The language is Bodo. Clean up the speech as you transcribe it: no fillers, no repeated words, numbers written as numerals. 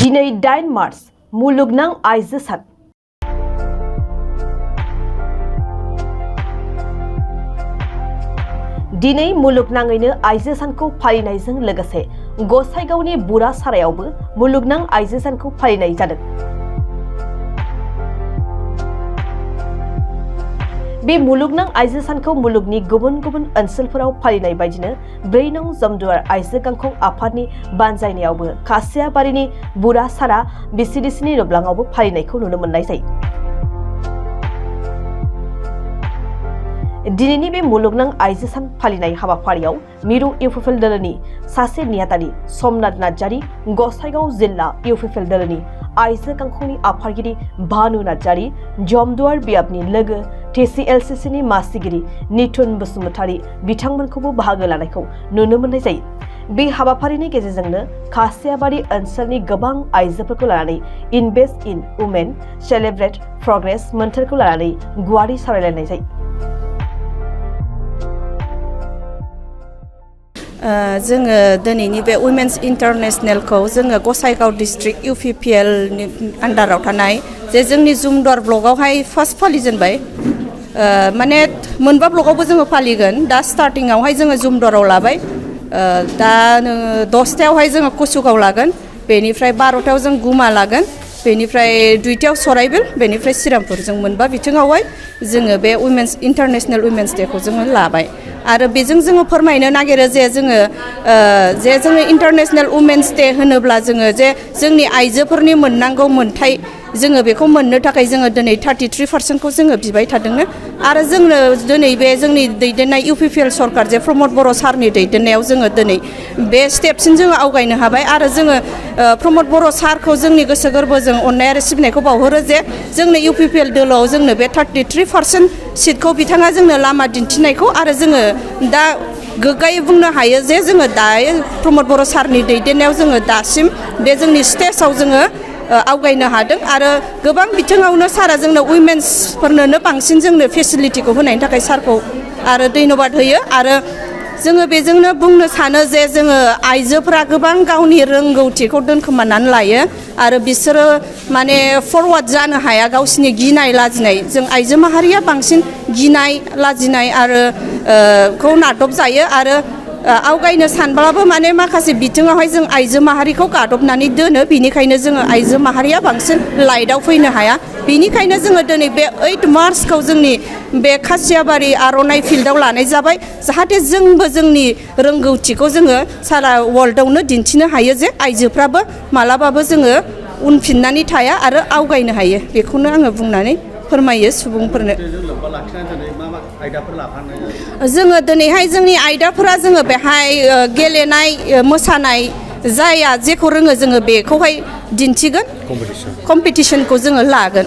दिनै 8 मार्च मुलुगनां आइजो सान। दिनै मुलुगनाङैनो आइजो सानखौ फालिनायजों लोगोसे गसाइगावनि बुरासारायावबो मुलुगनां आइजो सानखौ फालिनाय जादों। बे मुलुगनां आइजो सानखौ मुलुगनि गुबुन गुबुन ओनसोलफोराव फालिनाय बायदिनो 4 नं जमदुवार आइजो गांखं आफादनि बानजायनायावबो खासियाबारिनि बुरासारा बिसिडिसिनि रुब्लाङावबो फालिनायखौ नुनो मोननाय जायो। दिनैनि बे मुलुगनां आइजो सान फालिनाय हाबाफारियाव मिरु इउपिपिएल दोलोनि सासे नेहाथारि समनाथ नार्जारी, गसाइगाव जिल्ला इउपिपिएल दोलोनि आइजो गांखंनि आफादगिरि भानु नार्जारी, जमदुवार बियाबनि लोगो TCLCCनि मासिगिरि निथुन बसुमतारी बिथांमोनखौबो बाहागो लानायखौ नुनो मोननाय जायो। बे हाबाफारिनि गेजेरजोंनो खासियाबारि ओनसोलनि गोबां आइजोफोरखौ लानानै invest in women celebrate progress मोन्थोरखौ लानानै गुवारै सावरायलायनाय जायो। जोङो दिनैनि बे वुमेन्स इन्टारनेशनेलखौ जोङो गसाइगाव डिस्ट्रिक्ट इउपिपिएल नि आन्डाराव थानाय जे जोंनि जमदुवार ब्लकआवहाय फार्स्ट फालिजेनबाय। माने मोनबा ब्लकआवबो जोङो फालिगोन। दा स्टार्टिंआवहाय जोङो जमदुवाराव लाबाय। दा 10टायावहाय जोङो कुसुगाव लागोन, बेनिफ्राय 12टायाव जों गुमा लागोन, बेनिफ्राय 2टायाव सराइबिल, बेनिफ्राय श्रीरामपुर। जों मोनबा बिथिङावहाय जोङो बे वुमेन्स इन्टारनेशनेल वुमेन्स डेखौ जोङो लाबाय। आरो बेजों जोङो फोरमायनो नागिरो जे जोङो इन्टारनेशनेल वुमेन्स डे होनोब्ला जोङो जे जोंनि आइजोफोरनि मोननांगौ मोनथाय जोङो बेखौ मोननो थाखाय जोङो दिनै 33% जोङो बिबाय थादोंनो। आरो जोंनो दिनै बे जोंनि दैदेननाय इउपिपिएल सरकार जे प्रमद बर' सारनि दैदेननायाव जोङो दिनै बे स्टेपसिम जोङो आवगायनो हाबाय। आरो जोङो प्रमद बर' सारखौ जोंनि गोसो गोरबोजों अननाय आरो सिबिनायखौ बावहरो जे जोंनो इउपिपिएल दोलोआव जोंनो बे 33% सिटखौ बिथाङा जोंनो लामा दिन्थिनायखौ आरो जोङो दा गोग्गायै बुंनो हायो जे जोङो दायो प्रमद बर' सारनि दैदेननायाव जोङो दासिम बे जोंनि स्टेजाव जोङो आवगायनो हादों। आरो गोबां बिथिङावनो सारा जोंनो उइमेन्सफोरनोनो बांसिन जोंनो फेसिलिटिखौ होनायनि थाखाय सारखौ आरो धन्यबाद होयो। आरो जोङो बेजोंनो बुंनो सानो जे जोङो आइजोफोरा गोबां गावनि रोंगौथिखौ दोनखोमानानै लायो आरो बिसोरो माने फरवार्ड जानो हाया गावसिनि गिनाय लाजिनाय। जों आइजो माहारिया बांसिन गिनाय लाजिनाय आरो खौ नादब जायो आरो आवगायनो सानब्लाबो माने माखासे बिथिङावहाय जों आइजो माहारिखौ गादबनानै दोनो। बिनिखायनो जोङो आइजो माहारिया बांसिन लाइटआव फैनो हाया। बिनिखायनो जोङो दिनै बे 8 मार्चखौ जोंनि बे खासियाबारि आर'नाइ फिल्डआव लानाय जाबाय, जाहाथे जोंबो जोंनि रोंगौथिखौ जोङो सारा वर्ल्डआवनो दिन्थिनो हायो जे आइजोफ्राबो मालाबाबो जोङो उनफिननानै थाया आरो आवगायनो हायो। बेखौनो आङो बुंनानै फोरमायो सुबुंफोरनो। जोङो दिनैहाय जोंनि आयदाफोरा जोङो बेहाय गेलेनाय, मोसानाय, जाया जेखौ रोङो जोङो बेखौहाय दिन्थिगोन। कम्पिटिसनखौ जोङो लागोन।